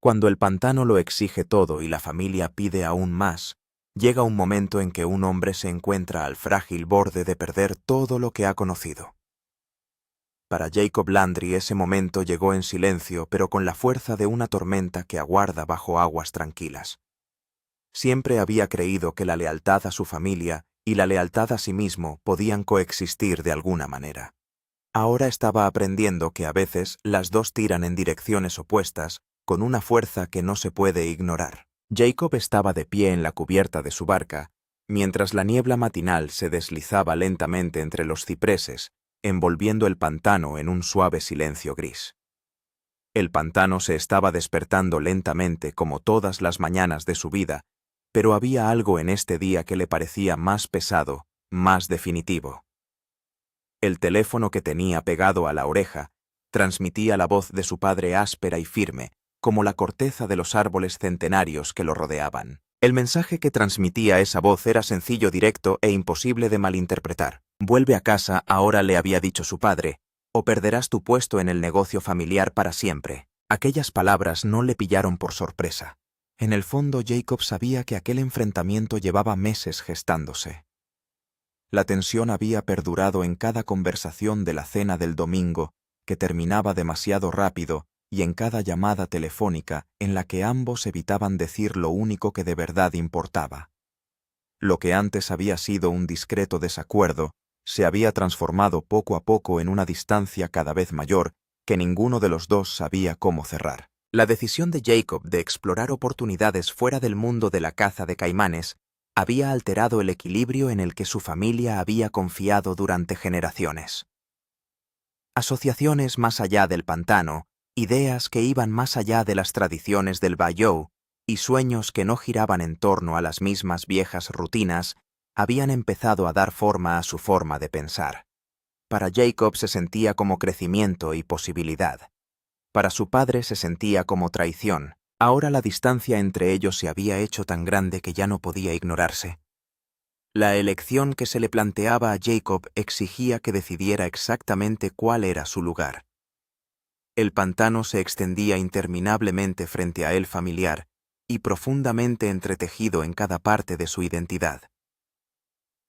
Cuando el pantano lo exige todo y la familia pide aún más, llega un momento en que un hombre se encuentra al frágil borde de perder todo lo que ha conocido. Para Jacob Landry ese momento llegó en silencio, pero con la fuerza de una tormenta que aguarda bajo aguas tranquilas. Siempre había creído que la lealtad a su familia y la lealtad a sí mismo podían coexistir de alguna manera. Ahora estaba aprendiendo que a veces las dos tiran en direcciones opuestas con una fuerza que no se puede ignorar. Jacob estaba de pie en la cubierta de su barca, mientras la niebla matinal se deslizaba lentamente entre los cipreses, envolviendo el pantano en un suave silencio gris. El pantano se estaba despertando lentamente como todas las mañanas de su vida, pero había algo en este día que le parecía más pesado, más definitivo. El teléfono que tenía pegado a la oreja transmitía la voz de su padre áspera y firme, como la corteza de los árboles centenarios que lo rodeaban. El mensaje que transmitía esa voz era sencillo, directo e imposible de malinterpretar. «Vuelve a casa», ahora le había dicho su padre, «o perderás tu puesto en el negocio familiar para siempre». Aquellas palabras no le pillaron por sorpresa. En el fondo, Jacob sabía que aquel enfrentamiento llevaba meses gestándose. La tensión había perdurado en cada conversación de la cena del domingo, que terminaba demasiado rápido, y en cada llamada telefónica en la que ambos evitaban decir lo único que de verdad importaba. Lo que antes había sido un discreto desacuerdo se había transformado poco a poco en una distancia cada vez mayor que ninguno de los dos sabía cómo cerrar. La decisión de Jacob de explorar oportunidades fuera del mundo de la caza de caimanes había alterado el equilibrio en el que su familia había confiado durante generaciones. Asociaciones más allá del pantano, ideas que iban más allá de las tradiciones del bayou y sueños que no giraban en torno a las mismas viejas rutinas habían empezado a dar forma a su forma de pensar. Para Jacob se sentía como crecimiento y posibilidad. Para su padre se sentía como traición. Ahora la distancia entre ellos se había hecho tan grande que ya no podía ignorarse. La elección que se le planteaba a Jacob exigía que decidiera exactamente cuál era su lugar. El pantano se extendía interminablemente frente a él familiar y profundamente entretejido en cada parte de su identidad.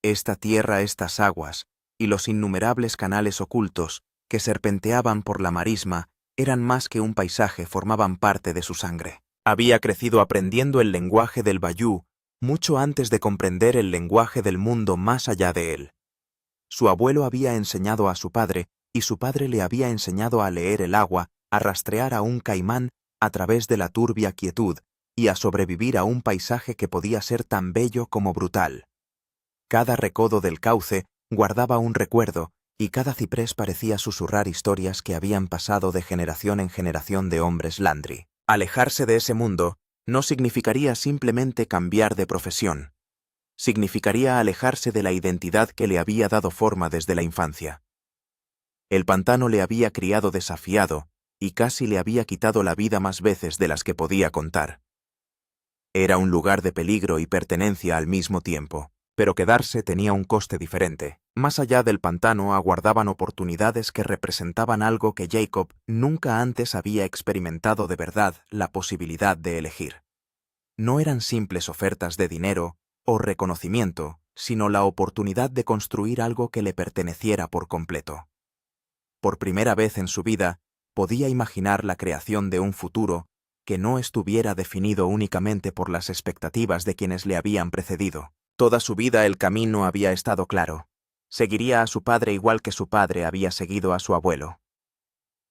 Esta tierra, estas aguas y los innumerables canales ocultos que serpenteaban por la marisma eran más que un paisaje, formaban parte de su sangre. Había crecido aprendiendo el lenguaje del bayou mucho antes de comprender el lenguaje del mundo más allá de él. Su abuelo había enseñado a su padre, y su padre le había enseñado a leer el agua, a rastrear a un caimán a través de la turbia quietud y a sobrevivir a un paisaje que podía ser tan bello como brutal. Cada recodo del cauce guardaba un recuerdo, y cada ciprés parecía susurrar historias que habían pasado de generación en generación de hombres Landry. Alejarse de ese mundo no significaría simplemente cambiar de profesión. Significaría alejarse de la identidad que le había dado forma desde la infancia. El pantano le había criado desafiado y casi le había quitado la vida más veces de las que podía contar. Era un lugar de peligro y pertenencia al mismo tiempo, pero quedarse tenía un coste diferente. Más allá del pantano aguardaban oportunidades que representaban algo que Jacob nunca antes había experimentado de verdad, la posibilidad de elegir. No eran simples ofertas de dinero o reconocimiento, sino la oportunidad de construir algo que le perteneciera por completo. Por primera vez en su vida, podía imaginar la creación de un futuro que no estuviera definido únicamente por las expectativas de quienes le habían precedido. Toda su vida el camino había estado claro. Seguiría a su padre igual que su padre había seguido a su abuelo.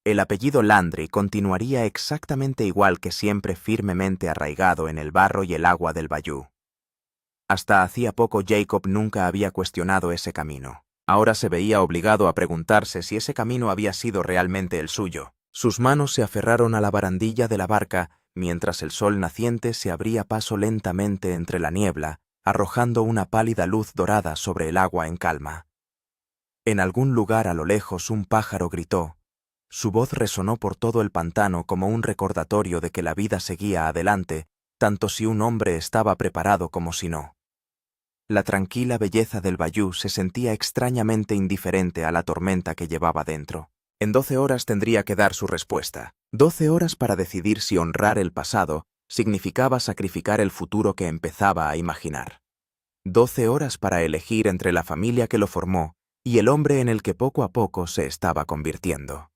El apellido Landry continuaría exactamente igual que siempre, firmemente arraigado en el barro y el agua del bayou. Hasta hacía poco Jacob nunca había cuestionado ese camino. Ahora se veía obligado a preguntarse si ese camino había sido realmente el suyo. Sus manos se aferraron a la barandilla de la barca mientras el sol naciente se abría paso lentamente entre la niebla, arrojando una pálida luz dorada sobre el agua en calma. En algún lugar a lo lejos un pájaro gritó. Su voz resonó por todo el pantano como un recordatorio de que la vida seguía adelante, tanto si un hombre estaba preparado como si no. La tranquila belleza del bayou se sentía extrañamente indiferente a la tormenta que llevaba dentro. En 12 horas tendría que dar su respuesta. 12 horas para decidir si honrar el pasado significaba sacrificar el futuro que empezaba a imaginar. 12 horas para elegir entre la familia que lo formó y el hombre en el que poco a poco se estaba convirtiendo.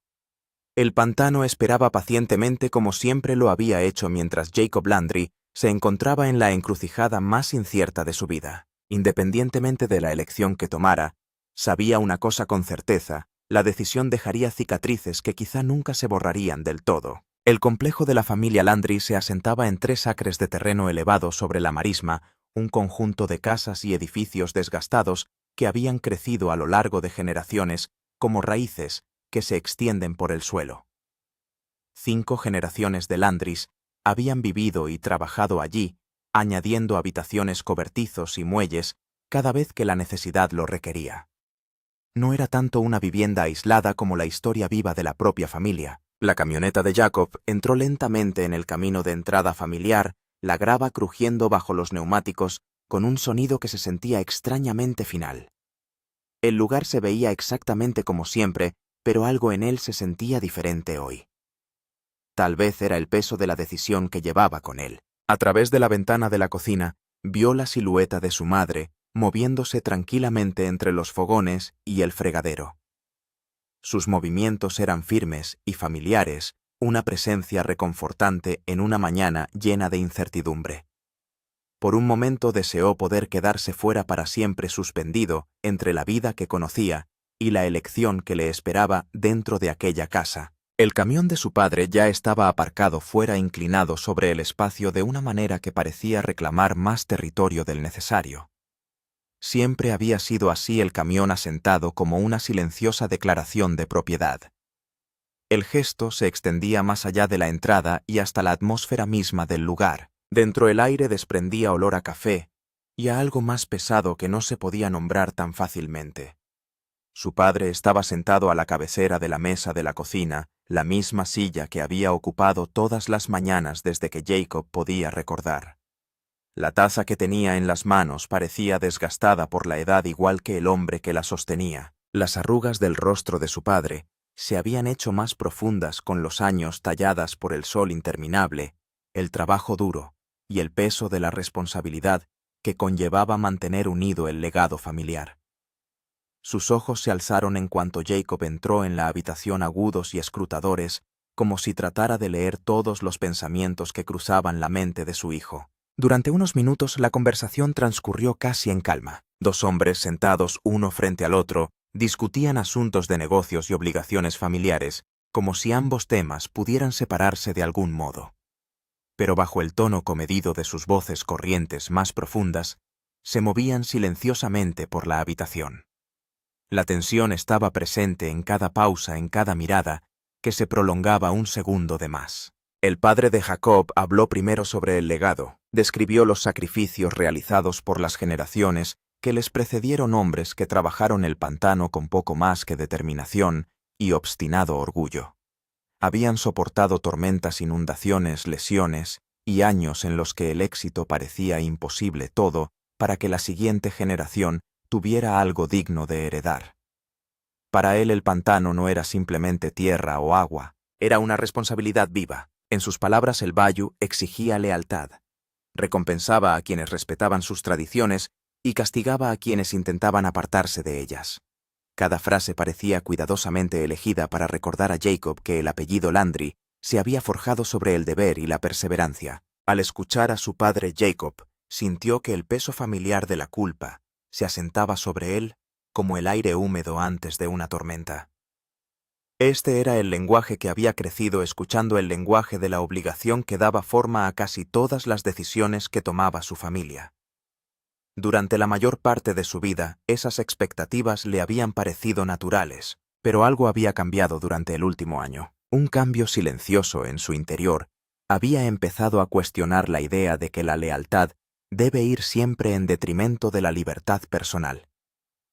El pantano esperaba pacientemente como siempre lo había hecho mientras Jacob Landry se encontraba en la encrucijada más incierta de su vida. Independientemente de la elección que tomara, sabía una cosa con certeza: la decisión dejaría cicatrices que quizá nunca se borrarían del todo. El complejo de la familia Landry se asentaba en 3 acres de terreno elevado sobre la marisma, un conjunto de casas y edificios desgastados que habían crecido a lo largo de generaciones como raíces que se extienden por el suelo. 5 generaciones de Landrys habían vivido y trabajado allí, añadiendo habitaciones, cobertizos y muelles cada vez que la necesidad lo requería. No era tanto una vivienda aislada como la historia viva de la propia familia. La camioneta de Jacob entró lentamente en el camino de entrada familiar, la grava crujiendo bajo los neumáticos con un sonido que se sentía extrañamente final. El lugar se veía exactamente como siempre, pero algo en él se sentía diferente hoy. Tal vez era el peso de la decisión que llevaba con él. A través de la ventana de la cocina, vio la silueta de su madre, moviéndose tranquilamente entre los fogones y el fregadero. Sus movimientos eran firmes y familiares, una presencia reconfortante en una mañana llena de incertidumbre. Por un momento deseó poder quedarse fuera para siempre, suspendido entre la vida que conocía y la elección que le esperaba dentro de aquella casa. El camión de su padre ya estaba aparcado fuera, inclinado sobre el espacio de una manera que parecía reclamar más territorio del necesario. Siempre había sido así el camión, asentado como una silenciosa declaración de propiedad. El gesto se extendía más allá de la entrada y hasta la atmósfera misma del lugar. Dentro el aire desprendía olor a café y a algo más pesado que no se podía nombrar tan fácilmente. Su padre estaba sentado a la cabecera de la mesa de la cocina, la misma silla que había ocupado todas las mañanas desde que Jacob podía recordar. La taza que tenía en las manos parecía desgastada por la edad, igual que el hombre que la sostenía. Las arrugas del rostro de su padre se habían hecho más profundas con los años, talladas por el sol interminable, el trabajo duro y el peso de la responsabilidad que conllevaba mantener unido el legado familiar. Sus ojos se alzaron en cuanto Jacob entró en la habitación, agudos y escrutadores, como si tratara de leer todos los pensamientos que cruzaban la mente de su hijo. Durante unos minutos la conversación transcurrió casi en calma. 2 hombres sentados uno frente al otro discutían asuntos de negocios y obligaciones familiares, como si ambos temas pudieran separarse de algún modo. Pero bajo el tono comedido de sus voces corrientes más profundas, se movían silenciosamente por la habitación. La tensión estaba presente en cada pausa, en cada mirada, que se prolongaba un segundo de más. El padre de Jacob habló primero sobre el legado, describió los sacrificios realizados por las generaciones que les precedieron, hombres que trabajaron el pantano con poco más que determinación y obstinado orgullo. Habían soportado tormentas, inundaciones, lesiones y años en los que el éxito parecía imposible, todo para que la siguiente generación tuviera algo digno de heredar. Para él el pantano no era simplemente tierra o agua, era una responsabilidad viva. En sus palabras, el bayou exigía lealtad. Recompensaba a quienes respetaban sus tradiciones y castigaba a quienes intentaban apartarse de ellas. Cada frase parecía cuidadosamente elegida para recordar a Jacob que el apellido Landry se había forjado sobre el deber y la perseverancia. Al escuchar a su padre, Jacob sintió que el peso familiar de la culpa se asentaba sobre él como el aire húmedo antes de una tormenta. Este era el lenguaje que había crecido escuchando, el lenguaje de la obligación que daba forma a casi todas las decisiones que tomaba su familia. Durante la mayor parte de su vida, esas expectativas le habían parecido naturales, pero algo había cambiado durante el último año. Un cambio silencioso en su interior había empezado a cuestionar la idea de que la lealtad debe ir siempre en detrimento de la libertad personal.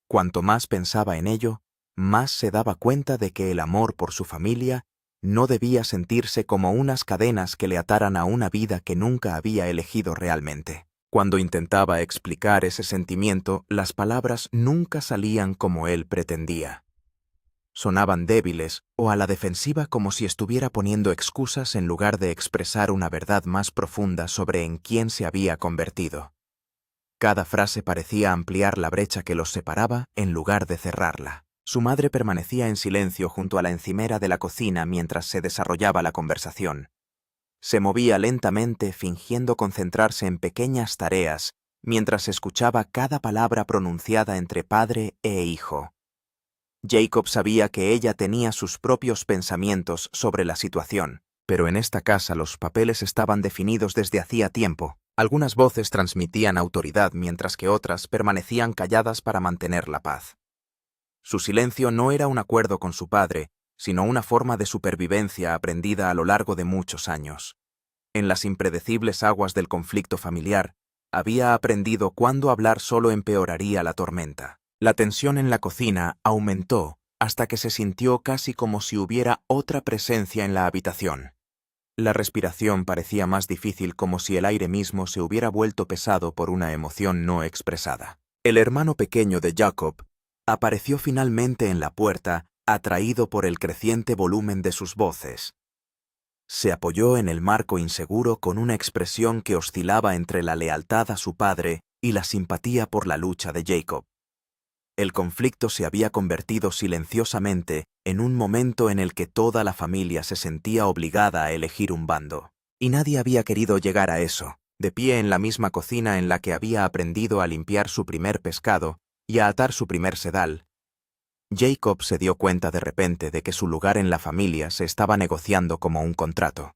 Cuanto más pensaba en ello, más se daba cuenta de que el amor por su familia no debía sentirse como unas cadenas que le ataran a una vida que nunca había elegido realmente. Cuando intentaba explicar ese sentimiento, las palabras nunca salían como él pretendía. Sonaban débiles o a la defensiva, como si estuviera poniendo excusas en lugar de expresar una verdad más profunda sobre en quién se había convertido. Cada frase parecía ampliar la brecha que los separaba en lugar de cerrarla. Su madre permanecía en silencio junto a la encimera de la cocina mientras se desarrollaba la conversación. Se movía lentamente, fingiendo concentrarse en pequeñas tareas, mientras escuchaba cada palabra pronunciada entre padre e hijo. Jacob sabía que ella tenía sus propios pensamientos sobre la situación, pero en esta casa los papeles estaban definidos desde hacía tiempo. Algunas voces transmitían autoridad mientras que otras permanecían calladas para mantener la paz. Su silencio no era un acuerdo con su padre, sino una forma de supervivencia aprendida a lo largo de muchos años. En las impredecibles aguas del conflicto familiar, había aprendido cuándo hablar solo empeoraría la tormenta. La tensión en la cocina aumentó hasta que se sintió casi como si hubiera otra presencia en la habitación. La respiración parecía más difícil, como si el aire mismo se hubiera vuelto pesado por una emoción no expresada. El hermano pequeño de Jacob apareció finalmente en la puerta, atraído por el creciente volumen de sus voces. Se apoyó en el marco inseguro con una expresión que oscilaba entre la lealtad a su padre y la simpatía por la lucha de Jacob. El conflicto se había convertido silenciosamente en un momento en el que toda la familia se sentía obligada a elegir un bando. Y nadie había querido llegar a eso, de pie en la misma cocina en la que había aprendido a limpiar su primer pescado y a atar su primer sedal. Jacob se dio cuenta de repente de que su lugar en la familia se estaba negociando como un contrato.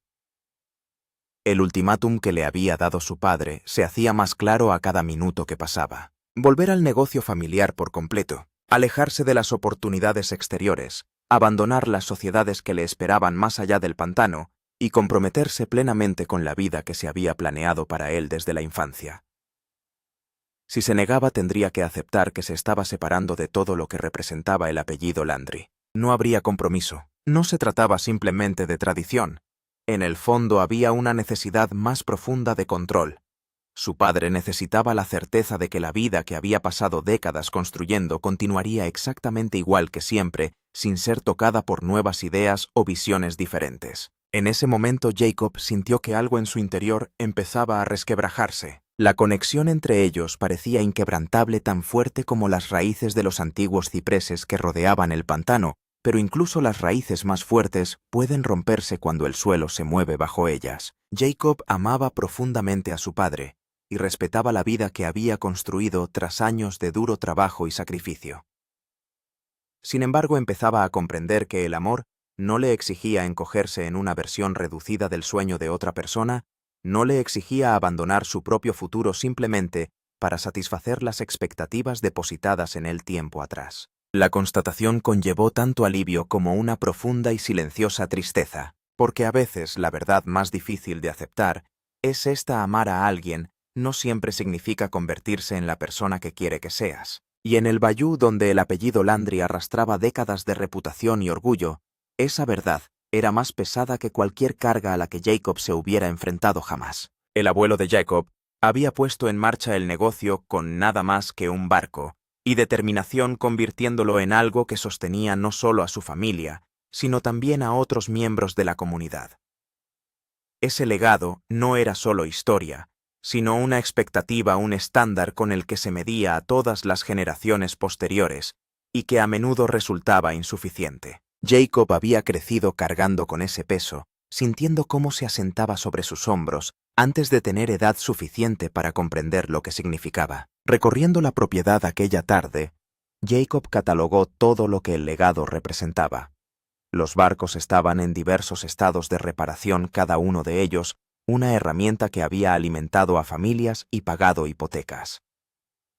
El ultimátum que le había dado su padre se hacía más claro a cada minuto que pasaba. Volver al negocio familiar por completo, alejarse de las oportunidades exteriores, abandonar las sociedades que le esperaban más allá del pantano y comprometerse plenamente con la vida que se había planeado para él desde la infancia. Si se negaba, tendría que aceptar que se estaba separando de todo lo que representaba el apellido Landry. No habría compromiso. No se trataba simplemente de tradición. En el fondo había una necesidad más profunda de control. Su padre necesitaba la certeza de que la vida que había pasado décadas construyendo continuaría exactamente igual que siempre, sin ser tocada por nuevas ideas o visiones diferentes. En ese momento Jacob sintió que algo en su interior empezaba a resquebrajarse. La conexión entre ellos parecía inquebrantable, tan fuerte como las raíces de los antiguos cipreses que rodeaban el pantano, pero incluso las raíces más fuertes pueden romperse cuando el suelo se mueve bajo ellas. Jacob amaba profundamente a su padre y respetaba la vida que había construido tras años de duro trabajo y sacrificio. Sin embargo, empezaba a comprender que el amor no le exigía encogerse en una versión reducida del sueño de otra persona, no le exigía abandonar su propio futuro simplemente para satisfacer las expectativas depositadas en él tiempo atrás. La constatación conllevó tanto alivio como una profunda y silenciosa tristeza, porque a veces la verdad más difícil de aceptar es esta: amar a alguien no siempre significa convertirse en la persona que quiere que seas. Y en el Bayou, donde el apellido Landry arrastraba décadas de reputación y orgullo, esa verdad era más pesada que cualquier carga a la que Jacob se hubiera enfrentado jamás. El abuelo de Jacob había puesto en marcha el negocio con nada más que un barco y determinación, convirtiéndolo en algo que sostenía no solo a su familia, sino también a otros miembros de la comunidad. Ese legado no era solo historia, sino una expectativa, un estándar con el que se medía a todas las generaciones posteriores y que a menudo resultaba insuficiente. Jacob había crecido cargando con ese peso, sintiendo cómo se asentaba sobre sus hombros antes de tener edad suficiente para comprender lo que significaba. Recorriendo la propiedad aquella tarde, Jacob catalogó todo lo que el legado representaba. Los barcos estaban en diversos estados de reparación, cada uno de ellos una herramienta que había alimentado a familias y pagado hipotecas.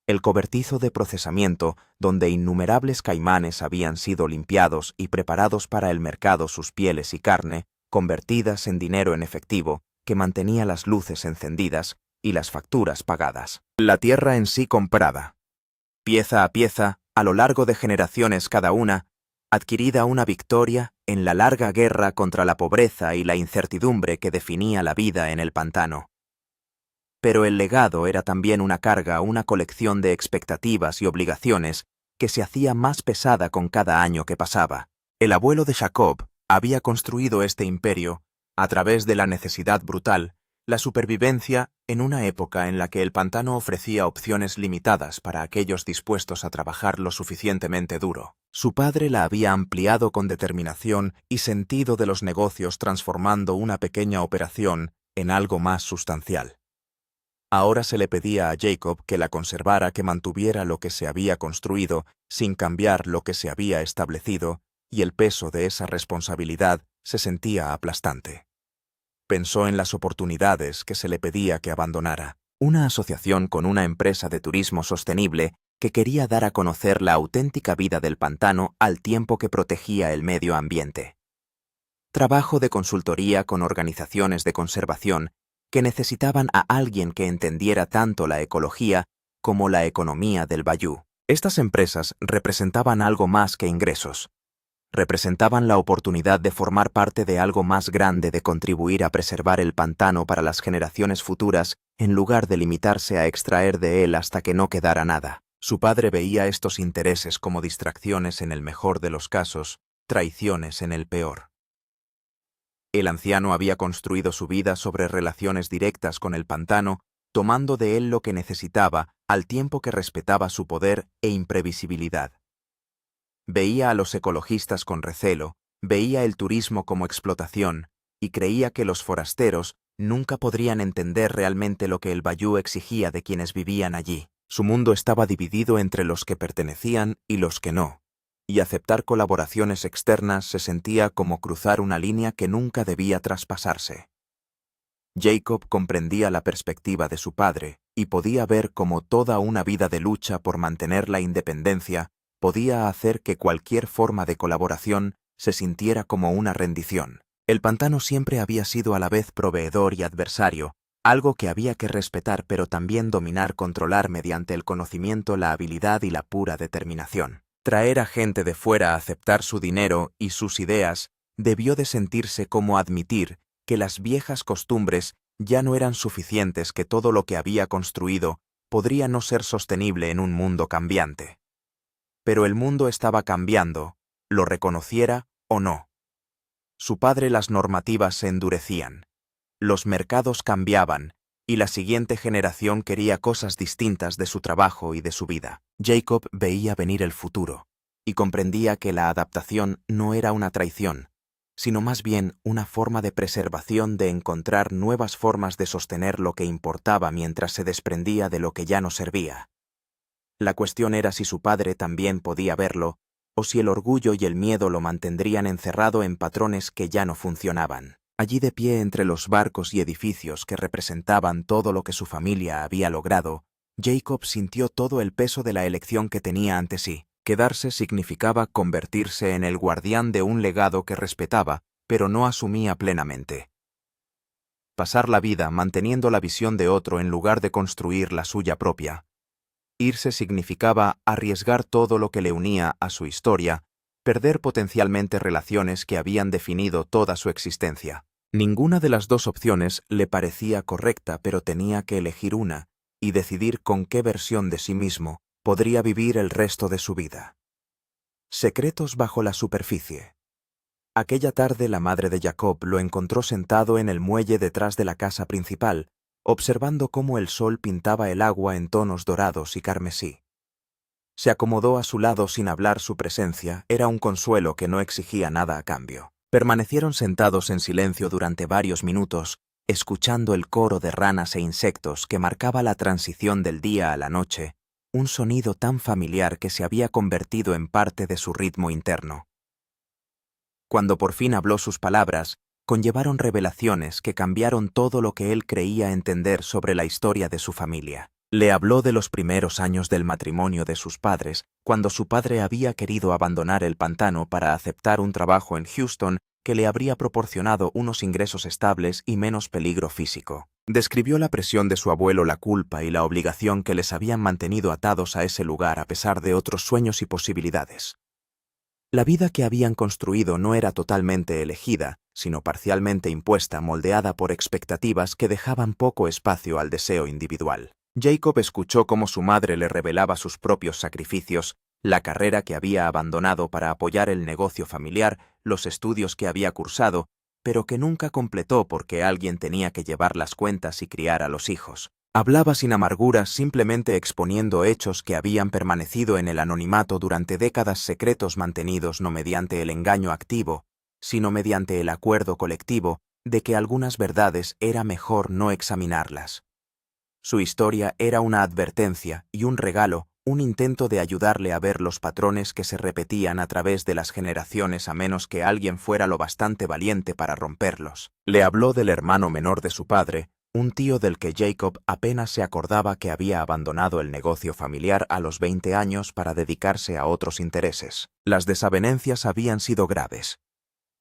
El cobertizo de procesamiento, donde innumerables caimanes habían sido limpiados y preparados para el mercado, sus pieles y carne, convertidas en dinero en efectivo, que mantenía las luces encendidas y las facturas pagadas. La tierra en sí comprada, pieza a pieza, a lo largo de generaciones cada una, adquirida una victoria en la larga guerra contra la pobreza y la incertidumbre que definía la vida en el pantano. Pero el legado era también una carga, una colección de expectativas y obligaciones que se hacía más pesada con cada año que pasaba. El abuelo de Jacob había construido este imperio a través de la necesidad brutal, la supervivencia en una época en la que el pantano ofrecía opciones limitadas para aquellos dispuestos a trabajar lo suficientemente duro. Su padre la había ampliado con determinación y sentido de los negocios, transformando una pequeña operación en algo más sustancial. Ahora se le pedía a Jacob que la conservara, que mantuviera lo que se había construido, sin cambiar lo que se había establecido, y el peso de esa responsabilidad se sentía aplastante. Pensó en las oportunidades que se le pedía que abandonara. Una asociación con una empresa de turismo sostenible que quería dar a conocer la auténtica vida del pantano al tiempo que protegía el medio ambiente. Trabajo de consultoría con organizaciones de conservación que necesitaban a alguien que entendiera tanto la ecología como la economía del bayou. Estas empresas representaban algo más que ingresos. Representaban la oportunidad de formar parte de algo más grande, de contribuir a preservar el pantano para las generaciones futuras, en lugar de limitarse a extraer de él hasta que no quedara nada. Su padre veía estos intereses como distracciones en el mejor de los casos, traiciones en el peor. El anciano había construido su vida sobre relaciones directas con el pantano, tomando de él lo que necesitaba, al tiempo que respetaba su poder e imprevisibilidad. Veía a los ecologistas con recelo, veía el turismo como explotación, y creía que los forasteros nunca podrían entender realmente lo que el bayou exigía de quienes vivían allí. Su mundo estaba dividido entre los que pertenecían y los que no, y aceptar colaboraciones externas se sentía como cruzar una línea que nunca debía traspasarse. Jacob comprendía la perspectiva de su padre, y podía ver cómo toda una vida de lucha por mantener la independencia podía hacer que cualquier forma de colaboración se sintiera como una rendición. El pantano siempre había sido a la vez proveedor y adversario, algo que había que respetar pero también dominar, controlar mediante el conocimiento, la habilidad y la pura determinación. Traer a gente de fuera a aceptar su dinero y sus ideas debió de sentirse como admitir que las viejas costumbres ya no eran suficientes, que todo lo que había construido podría no ser sostenible en un mundo cambiante. Pero el mundo estaba cambiando, lo reconociera o no. Su padre, las normativas se endurecían, los mercados cambiaban, y la siguiente generación quería cosas distintas de su trabajo y de su vida. Jacob veía venir el futuro, y comprendía que la adaptación no era una traición, sino más bien una forma de preservación, de encontrar nuevas formas de sostener lo que importaba mientras se desprendía de lo que ya no servía. La cuestión era si su padre también podía verlo, o si el orgullo y el miedo lo mantendrían encerrado en patrones que ya no funcionaban. Allí, de pie entre los barcos y edificios que representaban todo lo que su familia había logrado, Jacob sintió todo el peso de la elección que tenía ante sí. Quedarse significaba convertirse en el guardián de un legado que respetaba, pero no asumía plenamente. Pasar la vida manteniendo la visión de otro en lugar de construir la suya propia. Irse significaba arriesgar todo lo que le unía a su historia, perder potencialmente relaciones que habían definido toda su existencia. Ninguna de las dos opciones le parecía correcta, pero tenía que elegir una y decidir con qué versión de sí mismo podría vivir el resto de su vida. Secretos bajo la superficie. Aquella tarde la madre de Jacob lo encontró sentado en el muelle detrás de la casa principal, observando cómo el sol pintaba el agua en tonos dorados y carmesí. Se acomodó a su lado sin hablar. Su presencia era un consuelo que no exigía nada a cambio. Permanecieron sentados en silencio durante varios minutos, escuchando el coro de ranas e insectos que marcaba la transición del día a la noche, un sonido tan familiar que se había convertido en parte de su ritmo interno. Cuando por fin habló, sus palabras conllevaron revelaciones que cambiaron todo lo que él creía entender sobre la historia de su familia. Le habló de los primeros años del matrimonio de sus padres, cuando su padre había querido abandonar el pantano para aceptar un trabajo en Houston que le habría proporcionado unos ingresos estables y menos peligro físico. Describió la presión de su abuelo, la culpa y la obligación que les habían mantenido atados a ese lugar a pesar de otros sueños y posibilidades. La vida que habían construido no era totalmente elegida, sino parcialmente impuesta, moldeada por expectativas que dejaban poco espacio al deseo individual. Jacob escuchó cómo su madre le revelaba sus propios sacrificios, La carrera que había abandonado para apoyar el negocio familiar, los estudios que había cursado, pero que nunca completó porque alguien tenía que llevar las cuentas y criar a los hijos. Hablaba sin amarguras, simplemente exponiendo hechos que habían permanecido en el anonimato durante décadas, secretos mantenidos no mediante el engaño activo, sino mediante el acuerdo colectivo de que algunas verdades era mejor no examinarlas. Su historia era una advertencia y un regalo, un intento de ayudarle a ver los patrones que se repetían a través de las generaciones a menos que alguien fuera lo bastante valiente para romperlos. Le habló del hermano menor de su padre, un tío del que Jacob apenas se acordaba, que había abandonado el negocio familiar a los 20 años para dedicarse a otros intereses. Las desavenencias habían sido graves.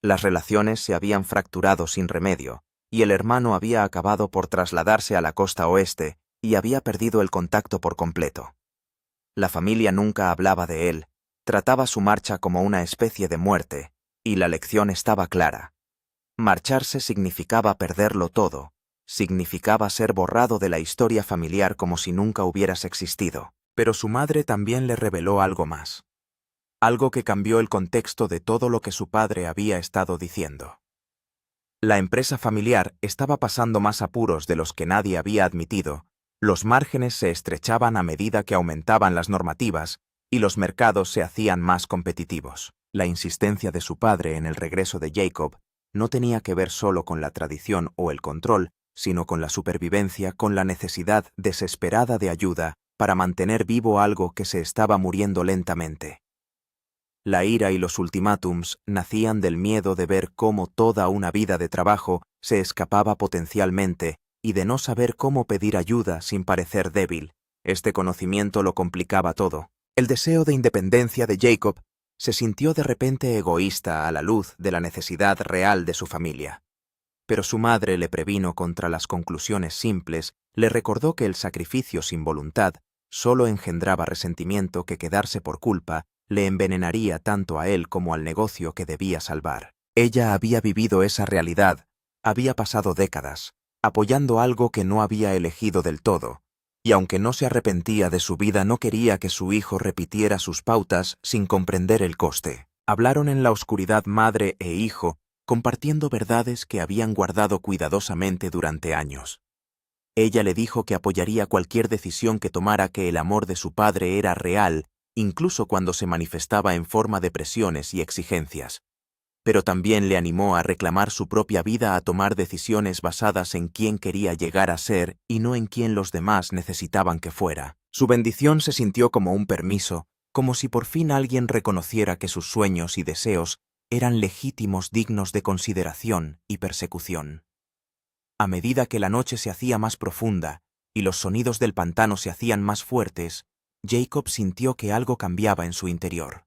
Las relaciones se habían fracturado sin remedio, y el hermano había acabado por trasladarse a la costa oeste y había perdido el contacto por completo. La familia nunca hablaba de él, trataba su marcha como una especie de muerte, y la lección estaba clara. Marcharse significaba perderlo todo, significaba ser borrado de la historia familiar como si nunca hubieras existido. Pero su madre también le reveló algo más. Algo que cambió el contexto de todo lo que su padre había estado diciendo. La empresa familiar estaba pasando más apuros de los que nadie había admitido, los márgenes se estrechaban a medida que aumentaban las normativas y los mercados se hacían más competitivos. La insistencia de su padre en el regreso de Jacob no tenía que ver solo con la tradición o el control, sino con la supervivencia, con la necesidad desesperada de ayuda para mantener vivo algo que se estaba muriendo lentamente. La ira y los ultimátums nacían del miedo de ver cómo toda una vida de trabajo se escapaba potencialmente y de no saber cómo pedir ayuda sin parecer débil. Este conocimiento lo complicaba todo. El deseo de independencia de Jacob se sintió de repente egoísta a la luz de la necesidad real de su familia. Pero su madre le previno contra las conclusiones simples, le recordó que el sacrificio sin voluntad solo engendraba resentimiento, que quedarse por culpa le envenenaría tanto a él como al negocio que debía salvar. Ella había vivido esa realidad, había pasado décadas, apoyando algo que no había elegido del todo, y aunque no se arrepentía de su vida, no quería que su hijo repitiera sus pautas sin comprender el coste. Hablaron en la oscuridad madre e hijo, compartiendo verdades que habían guardado cuidadosamente durante años. Ella le dijo que apoyaría cualquier decisión que tomara, que el amor de su padre era real, incluso cuando se manifestaba en forma de presiones y exigencias. Pero también le animó a reclamar su propia vida, a tomar decisiones basadas en quién quería llegar a ser y no en quién los demás necesitaban que fuera. Su bendición se sintió como un permiso, como si por fin alguien reconociera que sus sueños y deseos eran legítimos, dignos de consideración y persecución. A medida que la noche se hacía más profunda y los sonidos del pantano se hacían más fuertes, Jacob sintió que algo cambiaba en su interior.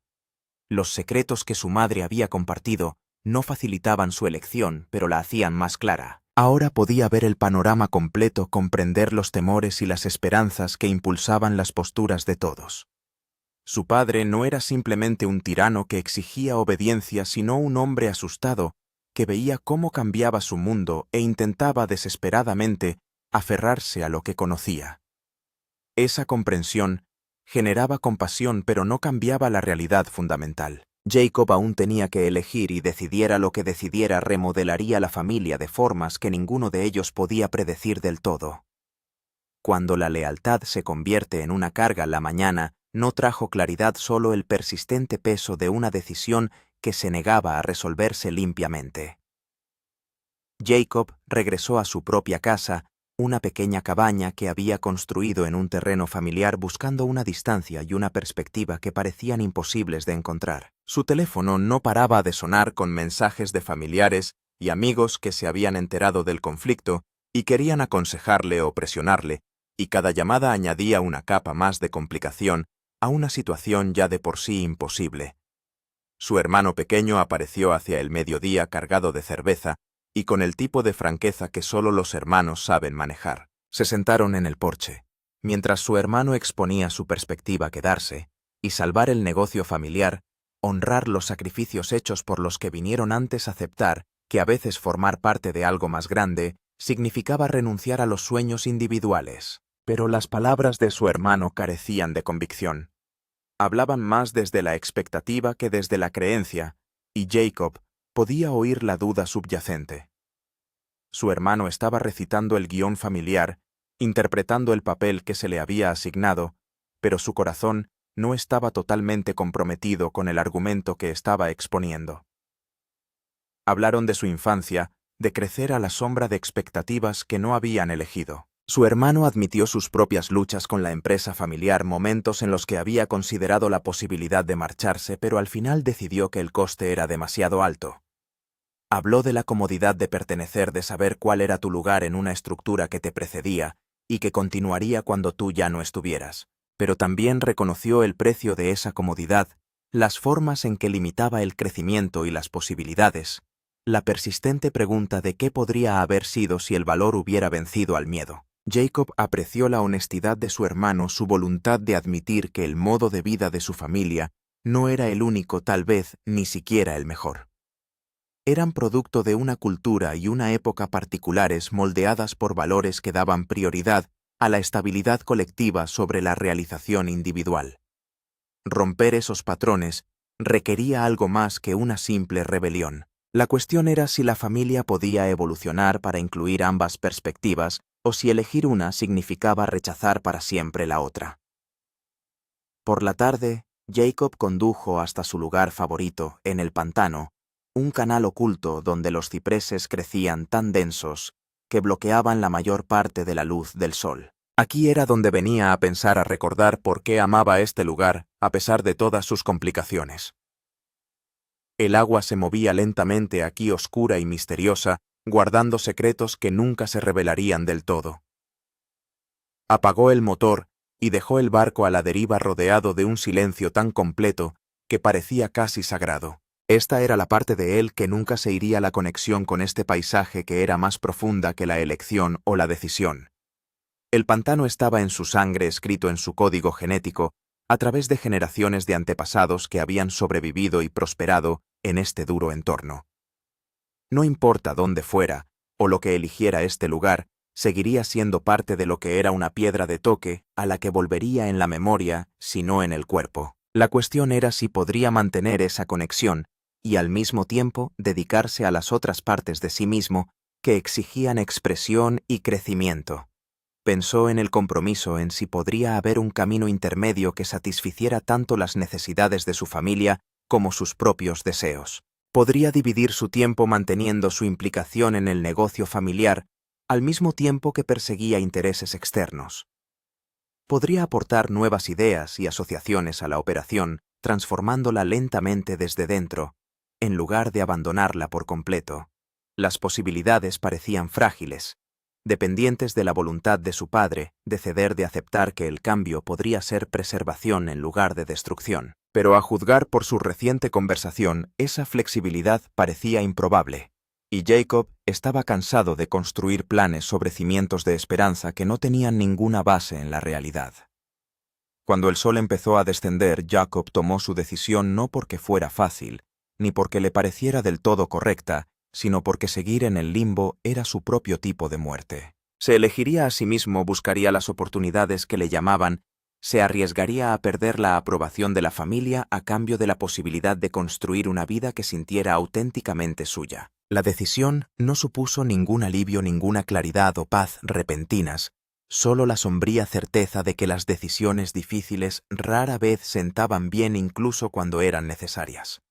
Los secretos que su madre había compartido no facilitaban su elección, pero la hacían más clara. Ahora podía ver el panorama completo, comprender los temores y las esperanzas que impulsaban las posturas de todos. Su padre no era simplemente un tirano que exigía obediencia, sino un hombre asustado que veía cómo cambiaba su mundo e intentaba desesperadamente aferrarse a lo que conocía. Esa comprensión generaba compasión, pero no cambiaba la realidad fundamental. Jacob aún tenía que elegir, y decidiera lo que decidiera, remodelaría la familia de formas que ninguno de ellos podía predecir del todo. Cuando la lealtad se convierte en una carga, la mañana no trajo claridad, solo el persistente peso de una decisión que se negaba a resolverse limpiamente. Jacob regresó a su propia casa, una pequeña cabaña que había construido en un terreno familiar, buscando una distancia y una perspectiva que parecían imposibles de encontrar. Su teléfono no paraba de sonar con mensajes de familiares y amigos que se habían enterado del conflicto y querían aconsejarle o presionarle, y cada llamada añadía una capa más de complicación a una situación ya de por sí imposible. Su hermano pequeño apareció hacia el mediodía cargado de cerveza y con el tipo de franqueza que solo los hermanos saben manejar. Se sentaron en el porche, mientras su hermano exponía su perspectiva: quedarse y salvar el negocio familiar, honrar los sacrificios hechos por los que vinieron antes, aceptar que a veces formar parte de algo más grande significaba renunciar a los sueños individuales. Pero las palabras de su hermano carecían de convicción. Hablaban más desde la expectativa que desde la creencia, y Jacob podía oír la duda subyacente. Su hermano estaba recitando el guión familiar, interpretando el papel que se le había asignado, pero su corazón no estaba totalmente comprometido con el argumento que estaba exponiendo. Hablaron de su infancia, de crecer a la sombra de expectativas que no habían elegido. Su hermano admitió sus propias luchas con la empresa familiar, momentos en los que había considerado la posibilidad de marcharse, pero al final decidió que el coste era demasiado alto. Habló de la comodidad de pertenecer, de saber cuál era tu lugar en una estructura que te precedía y que continuaría cuando tú ya no estuvieras. Pero también reconoció el precio de esa comodidad, las formas en que limitaba el crecimiento y las posibilidades, la persistente pregunta de qué podría haber sido si el valor hubiera vencido al miedo. Jacob apreció la honestidad de su hermano, su voluntad de admitir que el modo de vida de su familia no era el único, tal vez ni siquiera el mejor. Eran producto de una cultura y una época particulares moldeadas por valores que daban prioridad a la estabilidad colectiva sobre la realización individual. Romper esos patrones requería algo más que una simple rebelión. La cuestión era si la familia podía evolucionar para incluir ambas perspectivas o si elegir una significaba rechazar para siempre la otra. Por la tarde, Jacob condujo hasta su lugar favorito, en el pantano, un canal oculto donde los cipreses crecían tan densos que bloqueaban la mayor parte de la luz del sol. Aquí era donde venía a pensar, a recordar por qué amaba este lugar, a pesar de todas sus complicaciones. El agua se movía lentamente aquí, oscura y misteriosa, guardando secretos que nunca se revelarían del todo. Apagó el motor y dejó el barco a la deriva, rodeado de un silencio tan completo que parecía casi sagrado. Esta era la parte de él que nunca se iría, la conexión con este paisaje que era más profunda que la elección o la decisión. El pantano estaba en su sangre, escrito en su código genético, a través de generaciones de antepasados que habían sobrevivido y prosperado en este duro entorno. No importa dónde fuera o lo que eligiera este lugar, seguiría siendo parte de lo que era una piedra de toque a la que volvería en la memoria, si no en el cuerpo. La cuestión era si podría mantener esa conexión y al mismo tiempo dedicarse a las otras partes de sí mismo que exigían expresión y crecimiento. Pensó en el compromiso, en si podría haber un camino intermedio que satisficiera tanto las necesidades de su familia como sus propios deseos. Podría dividir su tiempo manteniendo su implicación en el negocio familiar al mismo tiempo que perseguía intereses externos. Podría aportar nuevas ideas y asociaciones a la operación, transformándola lentamente desde dentro, en lugar de abandonarla por completo. Las posibilidades parecían frágiles, dependientes de la voluntad de su padre, de ceder, de aceptar que el cambio podría ser preservación en lugar de destrucción. Pero a juzgar por su reciente conversación, esa flexibilidad parecía improbable, y Jacob estaba cansado de construir planes sobre cimientos de esperanza que no tenían ninguna base en la realidad. Cuando el sol empezó a descender, Jacob tomó su decisión no porque fuera fácil, ni porque le pareciera del todo correcta, sino porque seguir en el limbo era su propio tipo de muerte. Se elegiría a sí mismo, buscaría las oportunidades que le llamaban, se arriesgaría a perder la aprobación de la familia a cambio de la posibilidad de construir una vida que sintiera auténticamente suya. La decisión no supuso ningún alivio, ninguna claridad o paz repentinas, solo la sombría certeza de que las decisiones difíciles rara vez sentaban bien incluso cuando eran necesarias.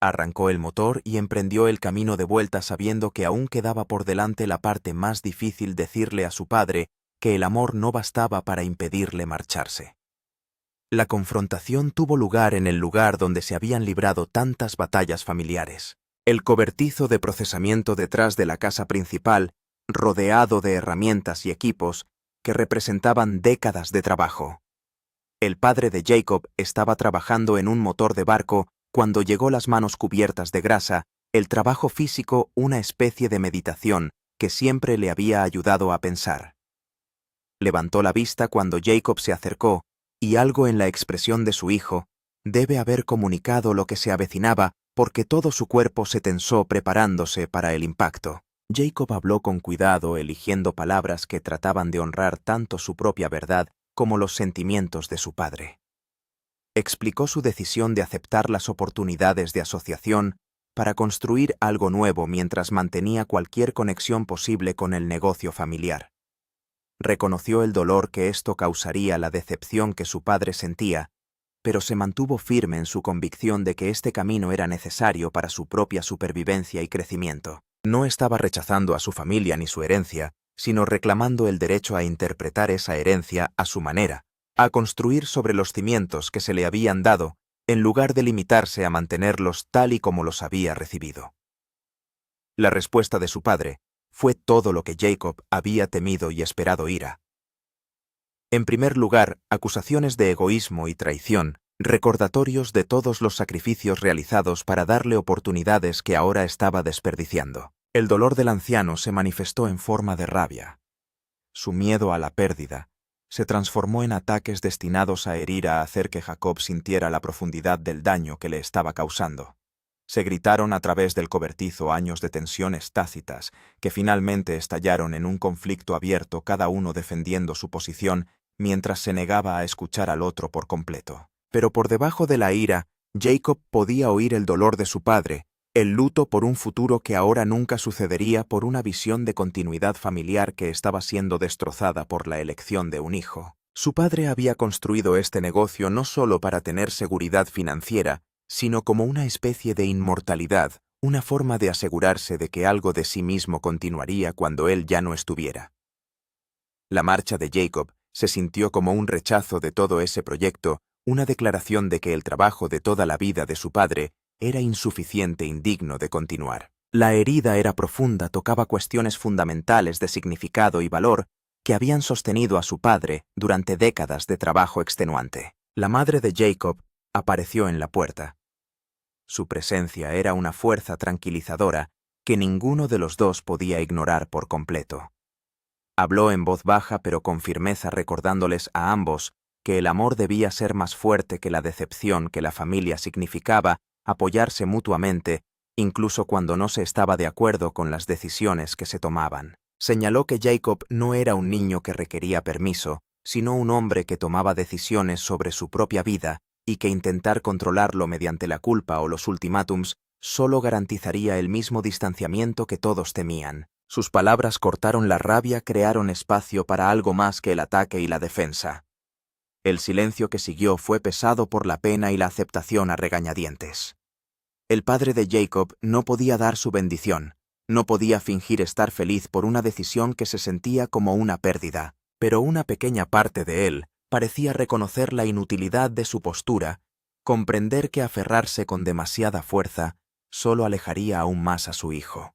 Arrancó el motor y emprendió el camino de vuelta, sabiendo que aún quedaba por delante la parte más difícil: decirle a su padre que el amor no bastaba para impedirle marcharse. La confrontación tuvo lugar en el lugar donde se habían librado tantas batallas familiares. El cobertizo de procesamiento detrás de la casa principal, rodeado de herramientas y equipos que representaban décadas de trabajo. El padre de Jacob estaba trabajando en un motor de barco cuando llegó, las manos cubiertas de grasa, el trabajo físico, una especie de meditación que siempre le había ayudado a pensar. Levantó la vista cuando Jacob se acercó, y algo en la expresión de su hijo debe haber comunicado lo que se avecinaba, porque todo su cuerpo se tensó preparándose para el impacto. Jacob habló con cuidado, eligiendo palabras que trataban de honrar tanto su propia verdad como los sentimientos de su padre. Explicó su decisión de aceptar las oportunidades de asociación para construir algo nuevo mientras mantenía cualquier conexión posible con el negocio familiar. Reconoció el dolor que esto causaría, la decepción que su padre sentía, pero se mantuvo firme en su convicción de que este camino era necesario para su propia supervivencia y crecimiento. No estaba rechazando a su familia ni su herencia, sino reclamando el derecho a interpretar esa herencia a su manera, a construir sobre los cimientos que se le habían dado, en lugar de limitarse a mantenerlos tal y como los había recibido. La respuesta de su padre fue todo lo que Jacob había temido y esperado ira. En primer lugar, acusaciones de egoísmo y traición, recordatorios de todos los sacrificios realizados para darle oportunidades que ahora estaba desperdiciando. El dolor del anciano se manifestó en forma de rabia. Su miedo a la pérdida se transformó en ataques destinados a herir, a hacer que Jacob sintiera la profundidad del daño que le estaba causando. Se gritaron a través del cobertizo años de tensiones tácitas que finalmente estallaron en un conflicto abierto, cada uno defendiendo su posición mientras se negaba a escuchar al otro por completo. Pero por debajo de la ira, Jacob podía oír el dolor de su padre, el luto por un futuro que ahora nunca sucedería, por una visión de continuidad familiar que estaba siendo destrozada por la elección de un hijo. Su padre había construido este negocio no solo para tener seguridad financiera, sino como una especie de inmortalidad, una forma de asegurarse de que algo de sí mismo continuaría cuando él ya no estuviera. La marcha de Jacob se sintió como un rechazo de todo ese proyecto, una declaración de que el trabajo de toda la vida de su padre era insuficiente, indigno de continuar. La herida era profunda, tocaba cuestiones fundamentales de significado y valor que habían sostenido a su padre durante décadas de trabajo extenuante. La madre de Jacob apareció en la puerta. Su presencia era una fuerza tranquilizadora que ninguno de los dos podía ignorar por completo. Habló en voz baja pero con firmeza, recordándoles a ambos que el amor debía ser más fuerte que la decepción, que la familia significaba apoyarse mutuamente, incluso cuando no se estaba de acuerdo con las decisiones que se tomaban. Señaló que Jacob no era un niño que requería permiso, sino un hombre que tomaba decisiones sobre su propia vida y que intentar controlarlo mediante la culpa o los ultimátums solo garantizaría el mismo distanciamiento que todos temían. Sus palabras cortaron la rabia, crearon espacio para algo más que el ataque y la defensa. El silencio que siguió fue pesado por la pena y la aceptación a regañadientes. El padre de Jacob no podía dar su bendición, no podía fingir estar feliz por una decisión que se sentía como una pérdida, pero una pequeña parte de él parecía reconocer la inutilidad de su postura, comprender que aferrarse con demasiada fuerza solo alejaría aún más a su hijo.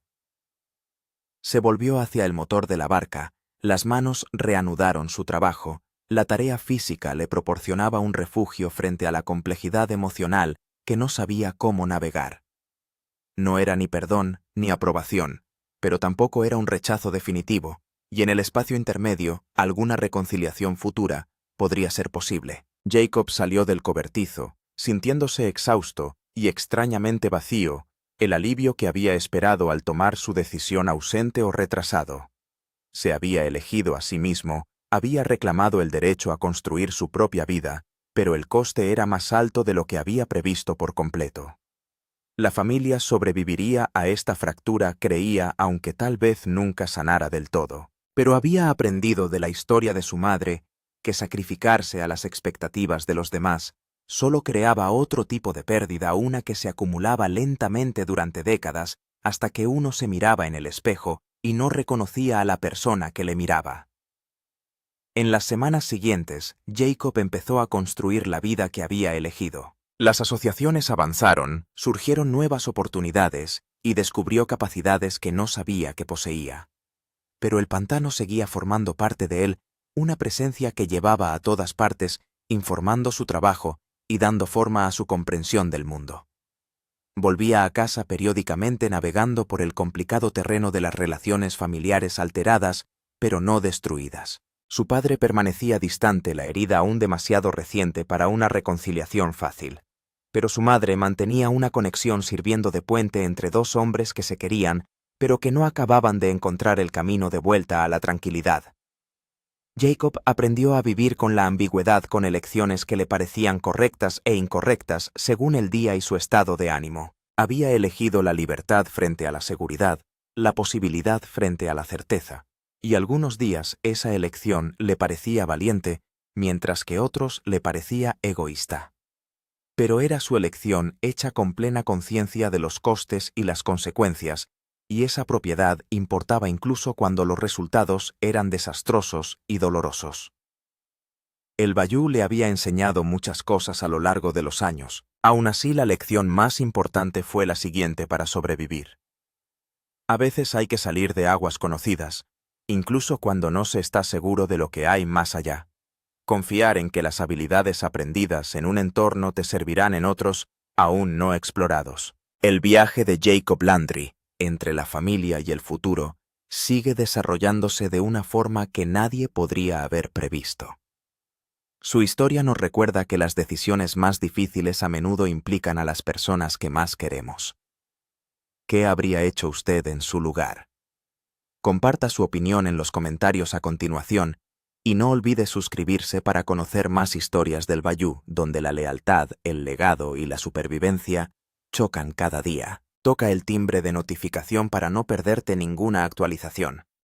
Se volvió hacia el motor de la barca, las manos reanudaron su trabajo, la tarea física le proporcionaba un refugio frente a la complejidad emocional que no sabía cómo navegar. No era ni perdón ni aprobación, pero tampoco era un rechazo definitivo, y en el espacio intermedio alguna reconciliación futura podría ser posible. Jacob salió del cobertizo, sintiéndose exhausto y extrañamente vacío, el alivio que había esperado al tomar su decisión ausente o retrasado. Se había elegido a sí mismo, había reclamado el derecho a construir su propia vida, pero el coste era más alto de lo que había previsto por completo. La familia sobreviviría a esta fractura, creía, aunque tal vez nunca sanara del todo. Pero había aprendido de la historia de su madre que sacrificarse a las expectativas de los demás solo creaba otro tipo de pérdida, una que se acumulaba lentamente durante décadas hasta que uno se miraba en el espejo y no reconocía a la persona que le miraba. En las semanas siguientes, Jacob empezó a construir la vida que había elegido. Las asociaciones avanzaron, surgieron nuevas oportunidades y descubrió capacidades que no sabía que poseía. Pero el pantano seguía formando parte de él, una presencia que llevaba a todas partes, informando su trabajo y dando forma a su comprensión del mundo. Volvía a casa periódicamente, navegando por el complicado terreno de las relaciones familiares alteradas, pero no destruidas. Su padre permanecía distante, la herida aún demasiado reciente para una reconciliación fácil. Pero su madre mantenía una conexión, sirviendo de puente entre dos hombres que se querían, pero que no acababan de encontrar el camino de vuelta a la tranquilidad. Jacob aprendió a vivir con la ambigüedad, con elecciones que le parecían correctas e incorrectas según el día y su estado de ánimo. Había elegido la libertad frente a la seguridad, la posibilidad frente a la certeza, y algunos días esa elección le parecía valiente, mientras que otros le parecía egoísta. Pero era su elección hecha con plena conciencia de los costes y las consecuencias, y esa propiedad importaba incluso cuando los resultados eran desastrosos y dolorosos. El Bayou le había enseñado muchas cosas a lo largo de los años. Aún así, la lección más importante fue la siguiente para sobrevivir. A veces hay que salir de aguas conocidas, incluso cuando no se está seguro de lo que hay más allá. Confiar en que las habilidades aprendidas en un entorno te servirán en otros aún no explorados. El viaje de Jacob Landry, entre la familia y el futuro, sigue desarrollándose de una forma que nadie podría haber previsto. Su historia nos recuerda que las decisiones más difíciles a menudo implican a las personas que más queremos. ¿Qué habría hecho usted en su lugar? Comparta su opinión en los comentarios a continuación y no olvide suscribirse para conocer más historias del Bayou, donde la lealtad, el legado y la supervivencia chocan cada día. Toca el timbre de notificación para no perderte ninguna actualización.